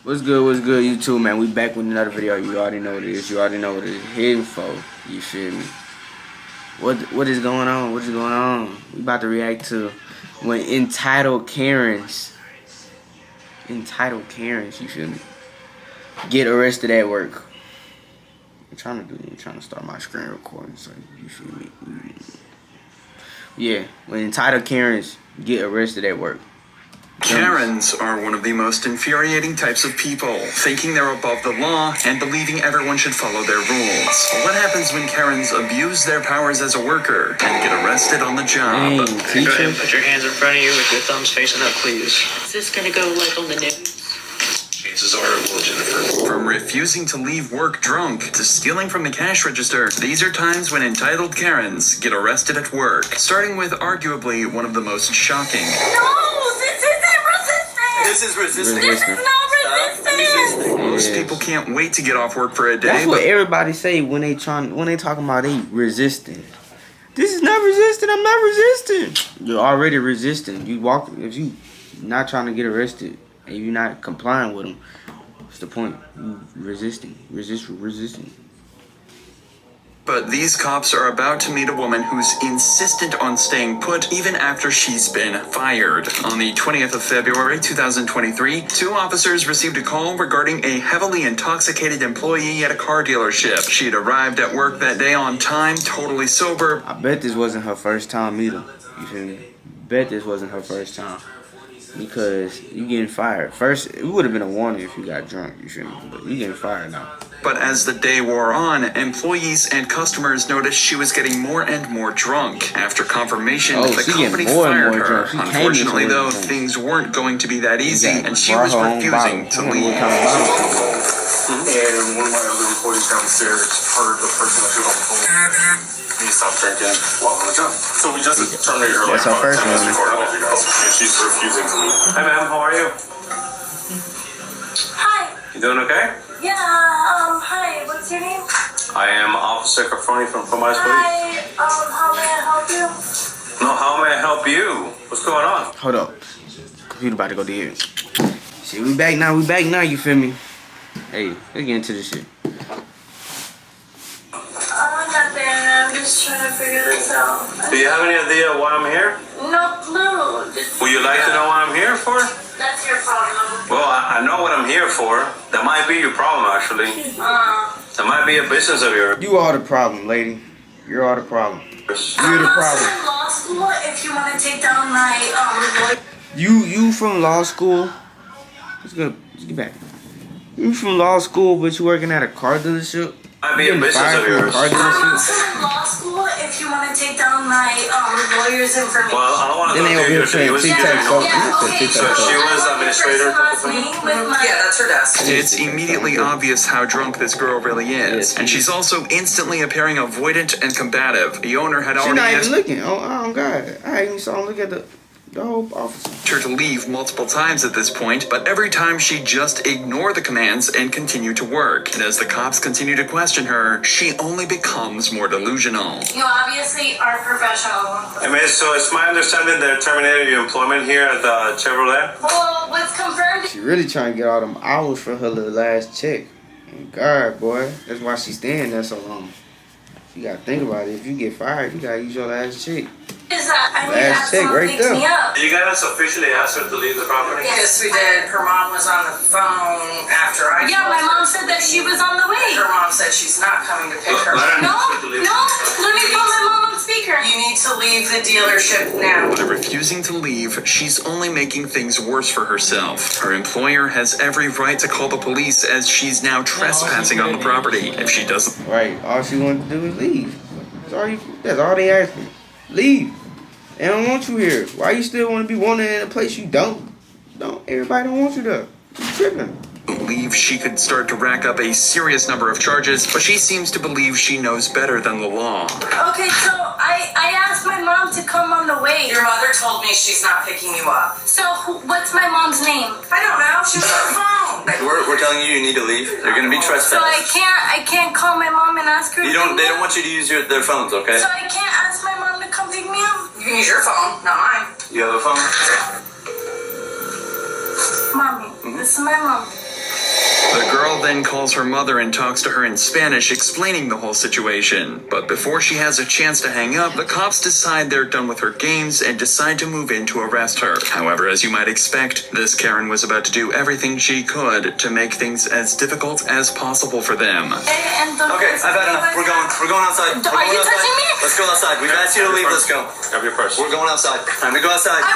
What's good, you too, man? We back with another video. You already know what it is. You already know what it is. Here for. You feel me? What is going on? What is going on? We about to react to when entitled Karens, you feel me, get arrested at work. I'm trying to start my screen recording, so you feel me? Yeah, when entitled Karens get arrested at work. Karens are one of the most infuriating types of people, thinking they're above the law and believing everyone should follow their rules. What happens when Karens abuse their powers as a worker and get arrested on the job? Dang, Go ahead and put your hands in front of you with your thumbs facing up, please. Is this gonna go like on the news? Chances are it will, Jennifer. From refusing to leave work drunk to stealing from the cash register, these are times when entitled Karens get arrested at work. Starting with arguably one of the most shocking. No, this isn't resistance. This is resistance. This is not resistance. Most people can't wait to get off work for a day. That's what everybody say when they talking about they resisting. This is not resisting. I'm not resisting. You're already resisting. If you not trying to get arrested and you're not complying with them, what's the point? You resisting. Resisting. But these cops are about to meet a woman who's insistent on staying put even after she's been fired. On the 20th of February, 2023, two officers received a call regarding a heavily intoxicated employee at a car dealership. She had arrived at work that day on time, totally sober. I bet this wasn't her first time either. You feel me? Bet this wasn't her first time. Because you getting fired. First, it would have been a warning if you got drunk, you feel me? But you getting fired now. But as the day wore on, employees and customers noticed she was getting more and more drunk. After confirmation, the company fired her. Unfortunately, though, things weren't going to be that easy, and she was refusing to leave. And one of my other employees downstairs heard the person that she was on the phone. He stopped drinking while on the job. So we just terminated her. That's our first one. And she's refusing to leave. Hi, ma'am. How are you? Hi. You doing okay? Yeah. Hi. What's your name? I am Officer Cafroni from Pomares Police. Hi. How may I help you? No, how may I help you? What's going on? Hold up. Computer about to go dead. See, we back now, you feel me? Hey, let's get into this shit. Nothing. I'm just trying to figure this out. Do you have any idea why I'm here? No clue. Would you like to know what I'm here for? That's your problem. Well, I know what I'm here for. That might be your problem, actually. That might be a business of yours. You are the problem, lady. You're all the problem. You're the I'm problem. also in law school. If you want to take down my You from law school? Let's get back. You from law school, but you working at a car dealership? Might be a business of yours. I'm also in law school. If you want to take down my lawyer's information. Well, I don't want to go to you. She was So she was administrator. Yeah, that's her desk. It's immediately obvious how drunk this girl really is, and she's also instantly appearing avoidant and combative. The owner had She's already not asked even looking. Oh God. I even saw him look at the whole officer. her to leave multiple times at this point, but every time she just ignored the commands and continued to work. And as the cops continue to question her, she only becomes more delusional. You obviously are professional. I mean, so it's my understanding they're terminating your employment here at the Chevrolet? Well, what's confirmed? She really trying to get all them hours for her little last check. Oh God, boy. That's why she's staying there so long. You gotta think about it. If you get fired, you gotta use your last check. Is that I mean, Last that's check what right makes there. me up. You guys officially asked her to leave the property? Yes, we did. Her mom was on the phone after I Yeah, told my her. mom said that she was on the way. Her mom said she's not coming to pick her up. No, let me put my mom on speaker. You need to leave the dealership now. By refusing to leave, she's only making things worse for herself. Her employer has every right to call the police as she's now trespassing on the property. If she doesn't Right. All she wanted to do is leave. That's all they asked me. Leave. They don't want you here. Why you still want to be wanted in a place you don't? Everybody don't want you there. You tripping. believe she could start to rack up a serious number of charges, but she seems to believe she knows better than the law. Okay, so I asked my mom to come on the way. Your mother told me she's not picking you up. So what's my mom's name? I don't know. She was on the phone. We're telling you need to leave. You're gonna be trespassed. So I can't call my mom and ask her. They don't want you to use their phones, okay? So I can't ask my mom to come pick me up. You can use your phone, not mine. You have a phone? Mommy, this is my mom. The girl then calls her mother and talks to her in Spanish, explaining the whole situation. But before she has a chance to hang up, the cops decide they're done with her games and decide to move in to arrest her. However, as you might expect, this Karen was about to do everything she could to make things as difficult as possible for them. Okay, I've had enough. We're going outside. Are you touching me? Let's go outside. We've asked you to leave. Let's go. Grab your purse. We're going outside. Time to go outside. I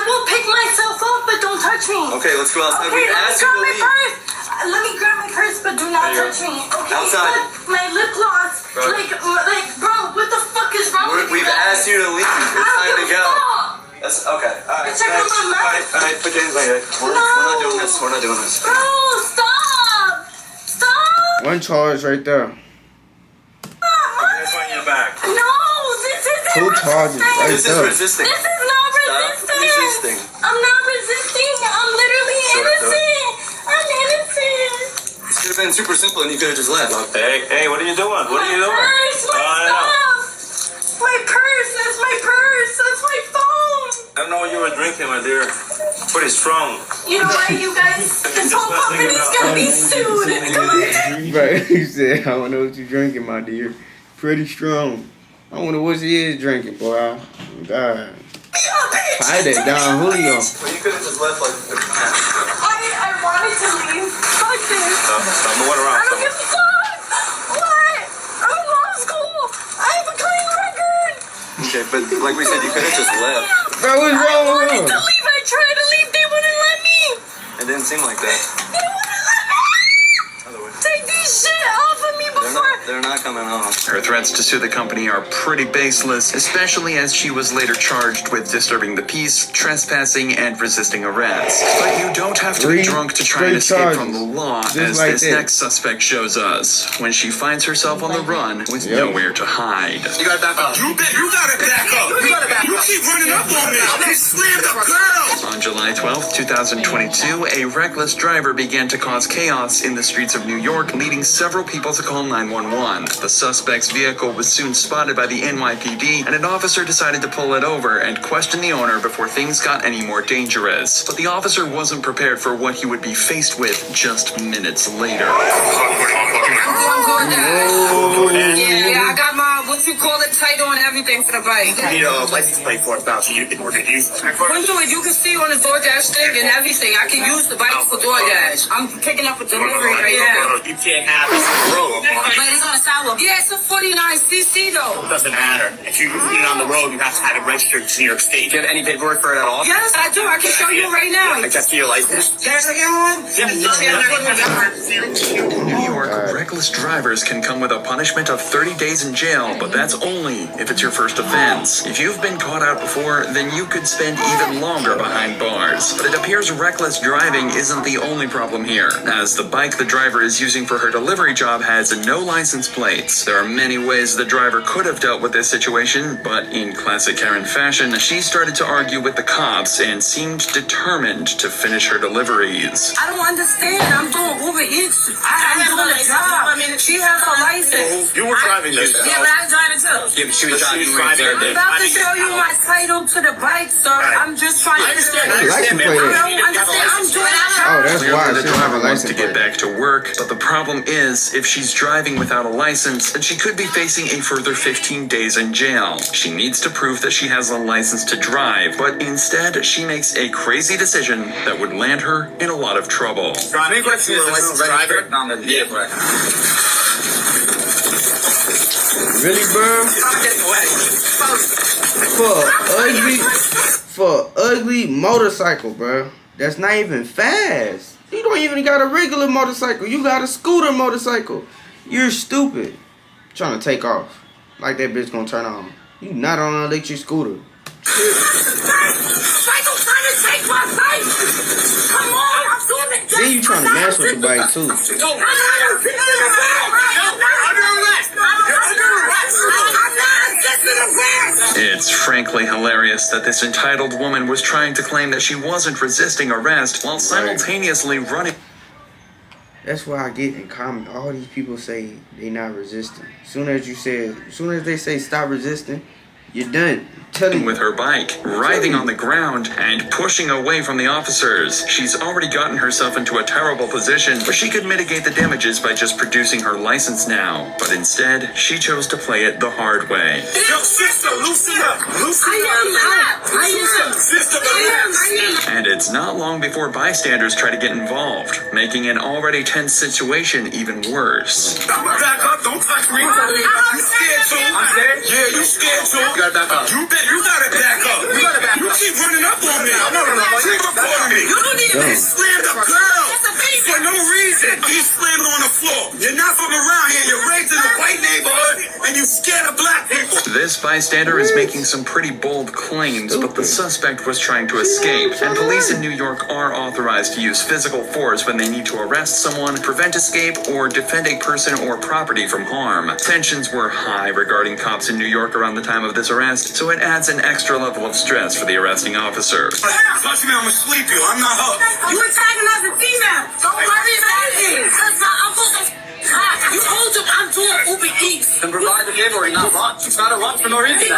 will pick myself up, but don't touch me. Okay, let's go outside. Okay, We've let me asked you grab to my leave. purse. Let me grab my purse, but do not touch me. Okay, Outside. but my lip gloss. Like, bro, what the fuck is wrong with you We've guys? asked you to leave. It's I time don't to give a go. fuck. That's okay. All right. Check out my mouth. All right. Put your hands away. We're not doing this. We're not doing this. Bro, stop. Stop. One charge right there. Hands on your back. No, this isn't Two charges right This is there. resisting. This is not Stop resisting. I'm not resisting. I'm literally innocent. I'm innocent. This could have been super simple, and you could have just left. Hey, what are you doing? What are you doing? Purse, my stuff. My purse. That's my purse. That's my phone. I don't know what you were drinking, my dear. Pretty strong. You know what, you guys? This whole company's gonna be sued. Come on. Right, he said, I don't know what you're drinking, my dear. Pretty strong. I wonder what she is drinking, boy. God. Hide that Don Julio. Well, you could have just left like. I wanted to leave. Fuck this. Stop moving I around. don't give a fuck. What? I'm in law school. I have a clean record. Okay, but like we said, you could have just left. Bro, what's I wrong wanted with to her? leave. I tried to leave. They wouldn't let me. It didn't seem like that. They wouldn't let me. Take this shit off of me before. They're not coming off. Her threats to sue the company are pretty baseless, especially as she was later charged with disturbing the peace, trespassing, and resisting arrest. But you don't have to be Three drunk to try and escape straight from the charges. law, Just as like this that. next suspect shows us, when she finds herself on the run with Yep. nowhere to hide. You gotta back up. You gotta back up. You keep running up on me. I slammed up girls. On July 12, 2022, a reckless driver began to cause chaos in the streets of New York, leading several people to call 911. The suspect's vehicle was soon spotted by the NYPD, and an officer decided to pull it over and question the owner before things got any more dangerous. But the officer wasn't prepared for what he would be faced with just minutes later. Yeah, I got my, what you call it, title and everything for the bike. You need a license plate for it, so you can order it. When you can see on the DoorDash thing and everything, I can use the bike for DoorDash. I'm picking up a delivery right now. You can't have it on the road. But it's on the sidewalk. Yeah, it's a 49cc though. It doesn't matter. If you put it on the road, you have to have it registered to New York State. Do you have any paperwork for it at all? Yes, I do. I can show you right now. Like, just your license. Yes, I get one. In New York, reckless drivers can come with a punishment of 30 days in jail, but that's only if it's your first offense. If you've been caught out before, then you could spend even longer behind bars. But it appears reckless driving isn't the only problem here, as the bike the driver is using for her delivery job has no license plates. There are many ways the driver could have dealt with this situation, but in classic Karen fashion, she started to argue with the cops and seemed determined to finish her deliveries. I don't understand. I'm doing Uber Eats. I'm doing a job. I mean, she has a license. You were driving this. Yeah, but I'm driving too. Yeah, but she was driving right there. I'm about to show you my title to the bike, sir. I'm just trying to. I understand, License man. plate. I don't understand. I'm doing Oh, that's Clearly, why the she don't have driver a wants to license get plate. back to work, but the problem is, if she's driving without a license, then she could be facing a further 15 days in jail. She needs to prove that she has a license to drive, but instead, she makes a crazy decision that would land her in a lot of trouble. Driving with a licensed driver. Really, bro? For ugly motorcycle, bro. That's not even fast. You don't even got a regular motorcycle. You got a scooter motorcycle. You're stupid. Trying to take off. Like that bitch gonna turn on. You not on an electric scooter. Then you trying to mess with the bike too. It's frankly hilarious that this entitled woman was trying to claim that she wasn't resisting arrest while simultaneously running. That's why I get in comment. All these people say they not resisting. Soon as they say stop resisting, You're done. Telling you. with her bike, writhing on the ground, and pushing away from the officers. She's already gotten herself into a terrible position, but she could mitigate the damages by just producing her license now. But instead, she chose to play it the hard way. Yo, sister, loosen up. Loosen up. Sister, relax. And it's not long before bystanders try to get involved, making an already tense situation even worse. I'm gonna back up. Don't touch me. You scared too? I'm scared? Yeah, you scared too. You gotta back up. You gotta back up. You keep running up on me. No. Keep up on me. You don't need He slammed a girl That's a baby. for no reason. He slammed on the floor. You're not from around here. You're raised in a white neighborhood, and you scared of black people. This bystander is making some pretty bold claims, but the suspect was trying to escape, and police in New York are authorized to use physical force when they need to arrest someone, prevent escape, or defend a person or property from harm. Tensions were high regarding cops in New York around the time of this arrest, so it adds an extra level of stress for the arresting officer. Touch me, I'ma sleep you. I'm not her. You antagonized the female. Don't worry about it. Cause my uncle's a you told him I'm doing Uber Eats. And provide the giveaway, not lunch. It's not a lunch for no reason. He's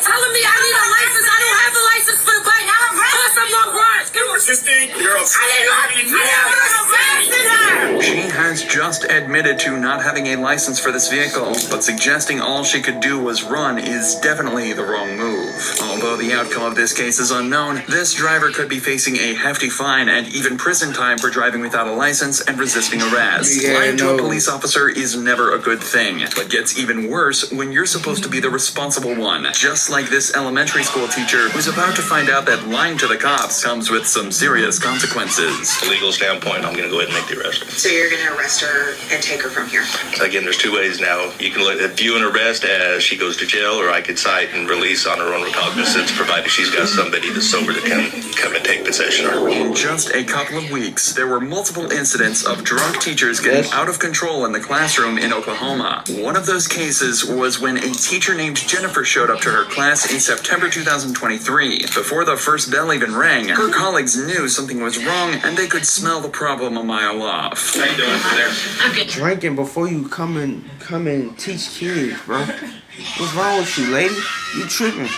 telling me I need a license. I don't have a license for the bike. I'm arrested. I'm not right. Resisting, you're I didn't know. She has just admitted to not having a license for this vehicle, but suggesting all she could do was run is definitely the wrong move. Although the outcome of this case is unknown, this driver could be facing a hefty fine and even prison time for driving without a license and resisting arrest. Lying to a police officer is never a good thing, but gets even worse when you're supposed to be the responsible one. Just like this elementary school teacher who's about to find out that lying to the cops comes with some serious consequences. From a legal standpoint, I'm going to go ahead and make the arrest. So you're going to arrest her and take her from here? Again, there's two ways now. You can view an arrest as she goes to jail, or I could cite and release on her own recognizance, provided she's got somebody that's sober that can come and take possession of her. In just a couple of weeks, there were multiple incidents of drunk teachers getting out of control in the classroom in Oklahoma. One of those cases was when a teacher named Jennifer showed up to her class in September 2023. Before the first bell even rang, her colleagues knew something was wrong, and they could smell the problem a mile off. How you doing over there? Drinking before you come and teach kids, bro. What's wrong with you, lady? You tripping.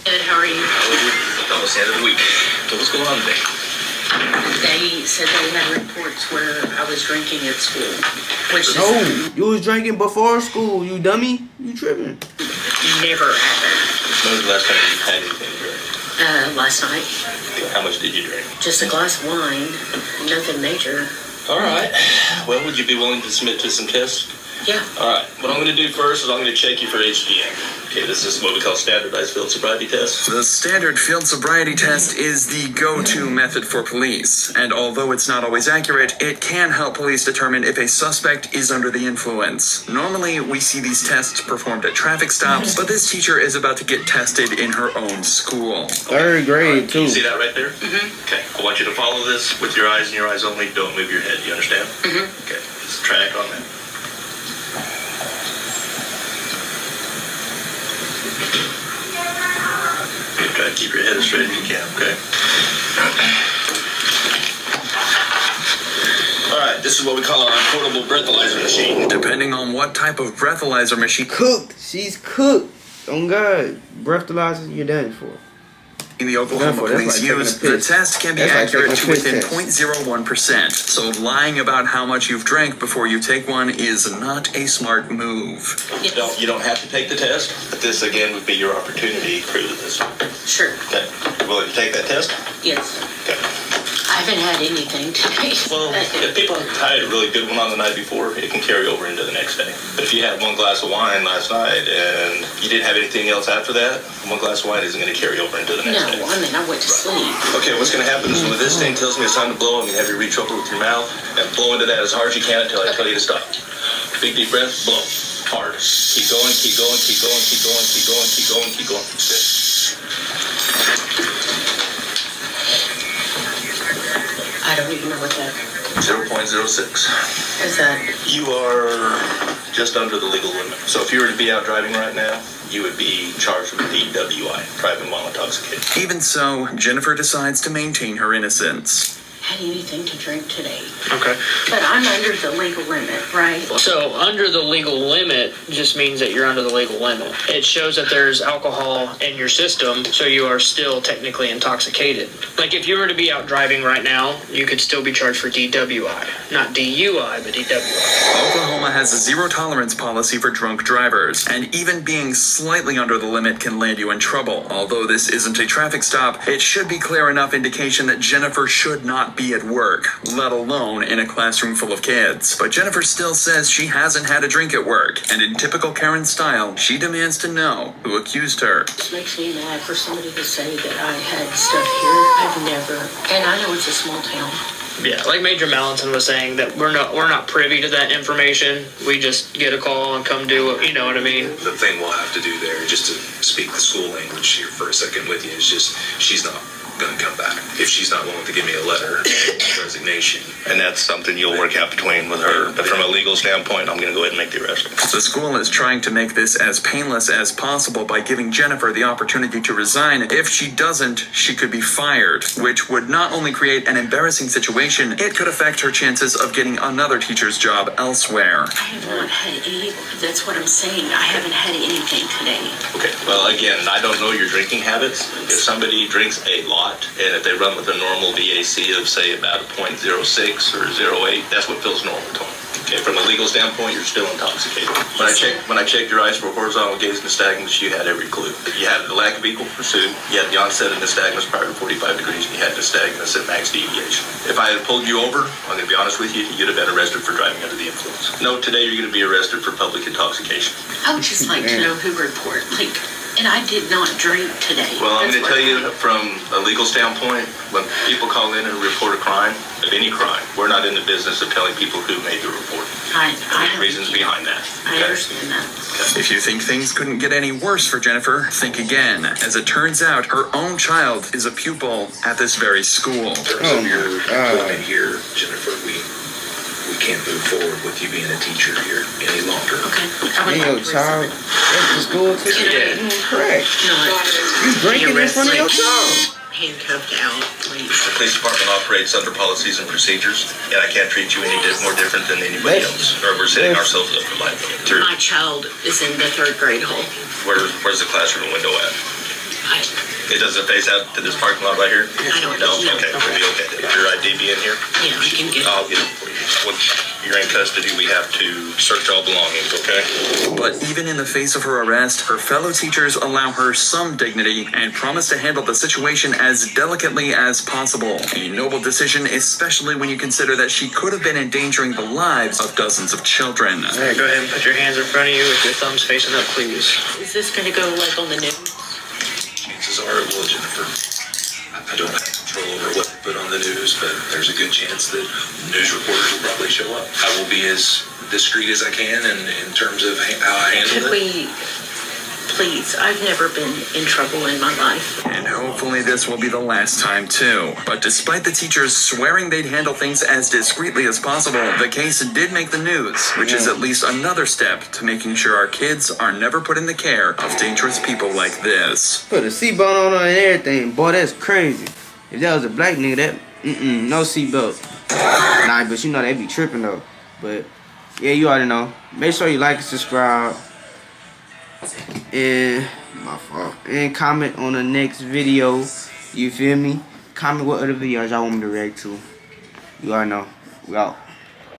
Good, how are you? It's almost the end of the week. So what's going on today? They said they had reports where I was drinking at school, which is No, you was drinking before school, you dummy. You tripping. never happened. When was the last time you had anything to drink? Last night, How much did you drink? just a glass of wine, nothing major. All right. Well, would you be willing to submit to some tests? Yeah. All right. What I'm going to do first is I'm going to check you for HGM. Okay, this is what we call standardized field sobriety test. The standard field sobriety test is the go-to method for police, and although it's not always accurate, it can help police determine if a suspect is under the influence. Normally, we see these tests performed at traffic stops, but this teacher is about to get tested in her own school. Third grade, Can you too. see that right there? Mm-hmm. Okay. I want you to follow this with your eyes and your eyes only. Don't move your head. You understand? Mm-hmm. Okay. Just track on that. Try to keep your head as straight as you can, okay? All right, this is what we call our portable breathalyzer machine. Depending on what type of breathalyzer machine Cooked. She's cooked. On God. Breathalyzer, you're done for. the Oklahoma police use, the test can be accurate to within 0.01%. So lying about how much you've drank before you take one is not a smart move. You don't have to take the test, but this again would be your opportunity to prove this. Sure. Okay. You willing to take that test? Yes. Okay. I haven't had anything today. Well, if people have had a really good one on the night before, it can carry over into the next day. But if you had one glass of wine last night and you didn't have anything else after that, one glass of wine isn't going to carry over into the next day. No, I mean, I went to sleep. Okay, what's going to happen is when this thing tells me it's time to blow, I'm going to have you reach over with your mouth and blow into that as hard as you can until I tell you to stop. Big deep breath, blow. Hard. Keep going, keep going, keep going, keep going, keep going, keep going, keep going. Good. I don't even know what that 0.06. is. That You are just under the legal limit. So if you were to be out driving right now, you would be charged with DWI, driving while intoxicated. Even so, Jennifer decides to maintain her innocence. had anything to drink today. Okay. But I'm under the legal limit, right? So under the legal limit just means that you're under the legal limit. It shows that there's alcohol in your system, so you are still technically intoxicated. Like if you were to be out driving right now, you could still be charged for DWI. Not DUI, but DWI. Oklahoma has a zero tolerance policy for drunk drivers, and even being slightly under the limit can land you in trouble. Although this isn't a traffic stop, it should be clear enough indication that Jennifer should not be at work, let alone in a classroom full of kids. But Jennifer still says she hasn't had a drink at work, and in typical Karen style, she demands to know who accused her. It makes me mad for somebody to say that I had stuff here. I've never, and I know it's a small town. Yeah, like Major Mallinson was saying, that we're not privy to that information. We just get a call and come do it. You know what I mean? The thing we'll have to do there, just to speak the school language here for a second with you, is just she's not going to come back if she's not willing to give me a letter of resignation. And that's something you'll work out between with her. But from a legal standpoint, I'm going to go ahead and make the arrest. The school is trying to make this as painless as possible by giving Jennifer the opportunity to resign. If she doesn't, she could be fired, which would not only create an embarrassing situation, it could affect her chances of getting another teacher's job elsewhere. I have not had any, that's what I'm saying. I haven't had anything today. Okay, well, again, I don't know your drinking habits. If somebody drinks a lot, and if they run with a normal VAC of, say, about a 0.06 or 0.08, that's what feels normal to them. Okay, from a legal standpoint, you're still intoxicated. When I checked your eyes for horizontal gaze nystagmus, you had every clue. You had the lack of equal pursuit, you had the onset of nystagmus prior to 45 degrees, and you had nystagmus at max deviation. If I had pulled you over, I'm going to be honest with you, you'd have been arrested for driving under the influence. No, today you're going to be arrested for public intoxication. I would just like to know who reported, like, and I did not drink today. Well, I'm going to tell you from a legal standpoint, when people call in and report a crime, of any crime, we're not in the business of telling people who made the report. There's reasons behind that. I understand that. Okay. If you think things couldn't get any worse for Jennifer, think again. As it turns out, her own child is a pupil at this very school. In terms of your employment here, Jennifer, we can't move forward with you being a teacher here any longer. Okay. I would And like your to child resign. at the school too? Yeah. Correct. No, You drinking in front of your child. handcuffed out, please. The police department operates under policies and procedures, and I can't treat you any more different than anybody else, or we're setting ourselves up for liability. My child is in the 3rd grade hall. Where's the classroom window at? It doesn't face out to this parking lot right here? I don't No? know. Okay, we'll be okay. Your ID be in here? Yeah, I can get I'll get it for you. Once you're in custody, we have to search all belongings, okay? But even in the face of her arrest, her fellow teachers allow her some dignity and promise to handle the situation as delicately as possible. A noble decision, especially when you consider that she could have been endangering the lives of dozens of children. Hey, go ahead and put your hands in front of you with your thumbs facing up, please. Is this going to go like on the news? Chances are it will, Jennifer. I don't have control over what they put on the news, but there's a good chance that news reporters will probably show up. I will be as discreet as I can in terms of how I handle Could it. we, please, I've never been in trouble in my life. And hopefully this will be the last time too. But despite the teachers swearing they'd handle things as discreetly as possible, the case did make the news, which is at least another step to making sure our kids are never put in the care of dangerous people like this. Put a seatbelt on her and everything. Boy, that's crazy. If that was a black nigga, that no seatbelt. Nah, but you know they be tripping though. But yeah, you already know. Make sure you like and subscribe. And my fault. And comment on the next video. You feel me? Comment what other videos y'all want me to react to. You already know. We out.